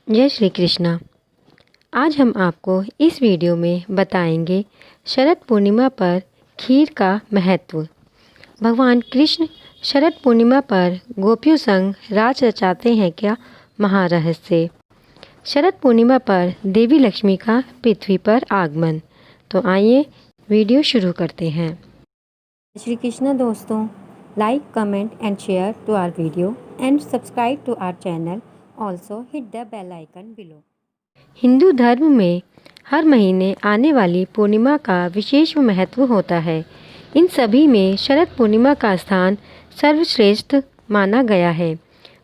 जय श्री कृष्णा। आज हम आपको इस वीडियो में बताएंगे शरद पूर्णिमा पर खीर का महत्व। भगवान कृष्ण शरद पूर्णिमा पर गोपियों संग राज रचाते हैं क्या महारहस्य। शरद पूर्णिमा पर देवी लक्ष्मी का पृथ्वी पर आगमन। तो आइए वीडियो शुरू करते हैं। श्री कृष्णा दोस्तों, like, comment and share to our video and subscribe to our channel. Also hit the bell icon below. Hindu धर्म में हर महीने आने वाली पूर्णिमा का विशेष महत्व होता है। इन सभी में शरद पूर्णिमा का स्थान सर्वश्रेष्ठ माना गया है।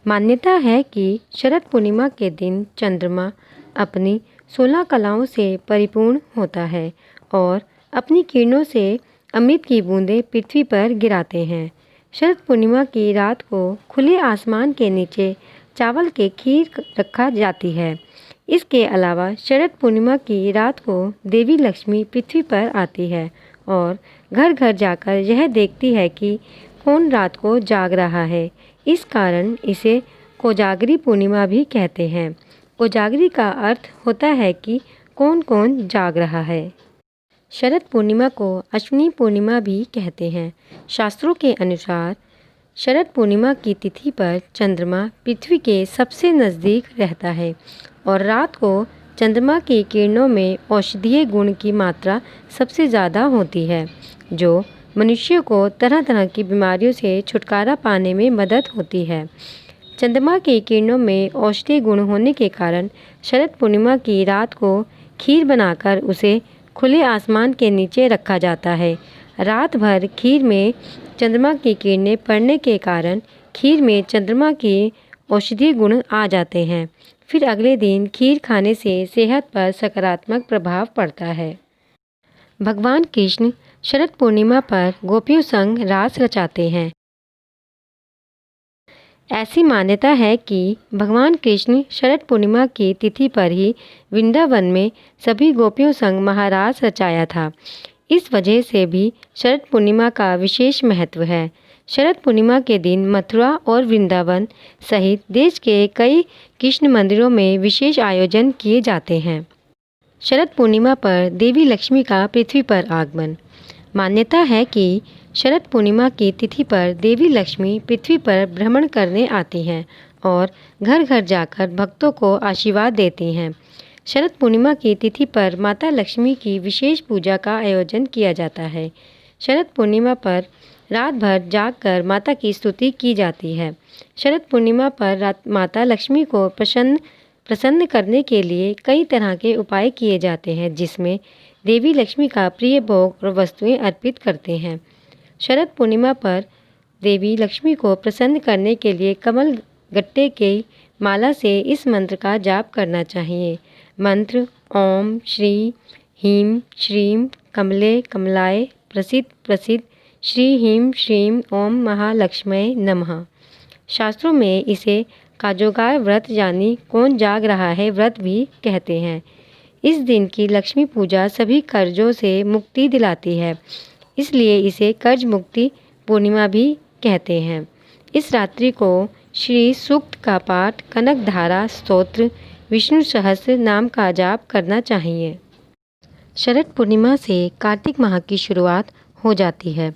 मान्यता है कि शरद पूर्णिमा के दिन चंद्रमा अपनी 16 कलाओं से परिपूर्ण होता है और अपनी किरणों से अमृत की बूंदें पृथ्वी पर गिराते हैं। शरद पूर्णिमा की रात को खुले आसमान के नीचे चावल के खीर रखा जाती है। इसके अलावा शरद पूर्णिमा की रात को देवी लक्ष्मी पृथ्वी पर आती है और घर घर जाकर यह देखती है कि कौन रात को जाग रहा है। इस कारण इसे कोजागरी पूर्णिमा भी कहते हैं। कोजागरी का अर्थ होता है कि कौन कौन जाग रहा है। शरद पूर्णिमा को अश्विनी पूर्णिमा भी कहते हैं। शास्त्रों के अनुसार शरद पूर्णिमा की तिथि पर चंद्रमा पृथ्वी के सबसे नज़दीक रहता है और रात को चंद्रमा की किरणों में औषधीय गुण की मात्रा सबसे ज़्यादा होती है, जो मनुष्य को तरह तरह की बीमारियों से छुटकारा पाने में मदद होती है। चंद्रमा की किरणों में औषधीय गुण होने के कारण शरद पूर्णिमा की रात को खीर बनाकर उसे खुले आसमान के नीचे रखा जाता है। रात भर खीर में चंद्रमा की किरणें पड़ने के कारण खीर में चंद्रमा के औषधीय गुण आ जाते हैं। फिर अगले दिन खीर खाने से सेहत पर सकारात्मक प्रभाव पड़ता है। भगवान कृष्ण शरद पूर्णिमा पर गोपियों संग रास रचाते हैं। ऐसी मान्यता है कि भगवान कृष्ण शरद पूर्णिमा की तिथि पर ही वृंदावन में सभी गोपियों संग महारास रचाया था। इस वजह से भी शरद पूर्णिमा का विशेष महत्व है। शरद पूर्णिमा के दिन मथुरा और वृंदावन सहित देश के कई कृष्ण मंदिरों में विशेष आयोजन किए जाते हैं। शरद पूर्णिमा पर देवी लक्ष्मी का पृथ्वी पर आगमन। मान्यता है कि शरद पूर्णिमा की तिथि पर देवी लक्ष्मी पृथ्वी पर भ्रमण करने आती हैं और घर घर जाकर भक्तों को आशीर्वाद देती हैं। शरद पूर्णिमा की तिथि पर माता लक्ष्मी की विशेष पूजा का आयोजन किया जाता है। शरद पूर्णिमा पर रात भर जागकर माता की स्तुति की जाती है। शरद पूर्णिमा पर माता लक्ष्मी को प्रसन्न करने के लिए कई तरह के उपाय किए जाते हैं, जिसमें देवी लक्ष्मी का प्रिय भोग और वस्तुएं अर्पित करते हैं। शरद पूर्णिमा पर देवी लक्ष्मी को प्रसन्न करने के लिए कमल गट्टे की माला से इस मंत्र का जाप करना चाहिए। मंत्र ओम श्री ह्रीं श्रीं कमले कमलाय प्रसिद्ध प्रसिद्ध श्री ह्रीं श्रीं ओम महालक्ष्मये नमः। शास्त्रों में इसे काजोगार व्रत यानी कौन जाग रहा है व्रत भी कहते हैं। इस दिन की लक्ष्मी पूजा सभी कर्जों से मुक्ति दिलाती है, इसलिए इसे कर्ज मुक्ति पूर्णिमा भी कहते हैं। इस रात्रि को श्री सूक्त का पाठ, कनक धारा स्तोत्र, विष्णु सहस्त्र नाम का जाप करना चाहिए। शरद पूर्णिमा से कार्तिक माह की शुरुआत हो जाती है।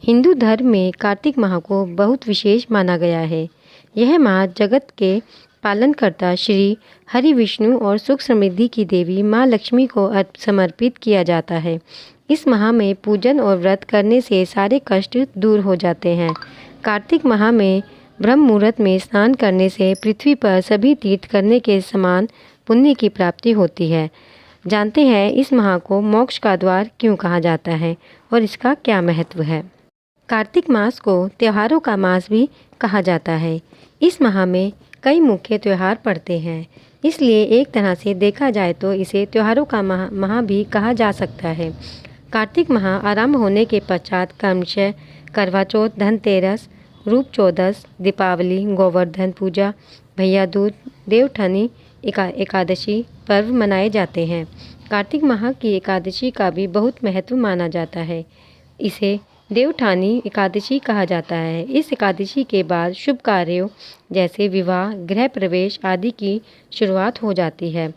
हिंदू धर्म में कार्तिक माह को बहुत विशेष माना गया है। यह माह जगत के पालनकर्ता श्री हरि विष्णु और सुख समृद्धि की देवी माँ लक्ष्मी को समर्पित किया जाता है। इस माह में पूजन और व्रत करने से सारे कष्ट दूर हो जाते हैं। कार्तिक माह में ब्रह्म मुहूर्त में स्नान करने से पृथ्वी पर सभी तीर्थ करने के समान पुण्य की प्राप्ति होती है। जानते हैं इस माह को मोक्ष का द्वार क्यों कहा जाता है और इसका क्या महत्व है। कार्तिक मास को त्योहारों का मास भी कहा जाता है। इस माह में कई मुख्य त्यौहार पड़ते हैं, इसलिए एक तरह से देखा जाए तो इसे त्योहारों का माह भी कहा जा सकता है। कार्तिक माह आरंभ होने के पश्चात क्रमशः करवा चौथ, धनतेरस, रूप चौदस, दीपावली, गोवर्धन पूजा, भैया दूज, देवउठनी एकादशी पर्व मनाए जाते हैं। कार्तिक माह की एकादशी का भी बहुत महत्व माना जाता है। इसे देवउठानी एकादशी कहा जाता है। इस एकादशी के बाद शुभ कार्यों जैसे विवाह, गृह प्रवेश आदि की शुरुआत हो जाती है।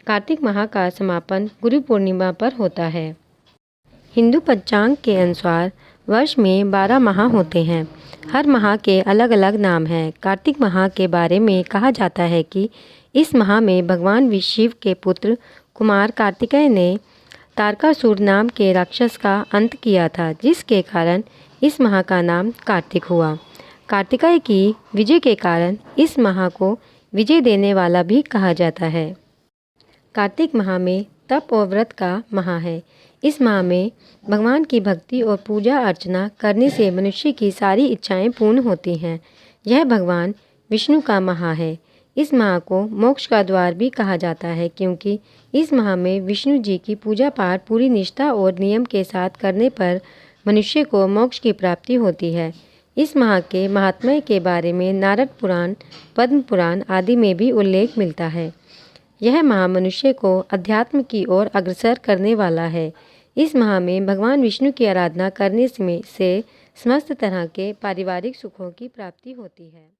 कार्तिक माह का समापन गुरु पूर्णिमा पर होता है। हिंदू पंचांग के अनुसार वर्ष में 12 माह होते हैं। हर माह के अलग अलग नाम हैं। कार्तिक माह के बारे में कहा जाता है कि इस माह में भगवान शिव के पुत्र कुमार कार्तिकेय ने तारकासुर नाम के राक्षस का अंत किया था, जिसके कारण इस माह का नाम कार्तिक हुआ। कार्तिकेय की विजय के कारण इस माह को विजय देने वाला भी कहा जाता है। कार्तिक माह में तप और व्रत का माह है। इस माह में भगवान की भक्ति और पूजा अर्चना करने से मनुष्य की सारी इच्छाएं पूर्ण होती हैं। यह भगवान विष्णु का माह है। इस माह को मोक्ष का द्वार भी कहा जाता है, क्योंकि इस माह में विष्णु जी की पूजा पाठ पूरी निष्ठा और नियम के साथ करने पर मनुष्य को मोक्ष की प्राप्ति होती है। इस माह के महात्म्य के बारे में नारद पुराण, पद्म पुराण आदि में भी उल्लेख मिलता है। यह माह मनुष्य को अध्यात्म की ओर अग्रसर करने वाला है। इस माह में भगवान विष्णु की आराधना करने से समस्त तरह के पारिवारिक सुखों की प्राप्ति होती है।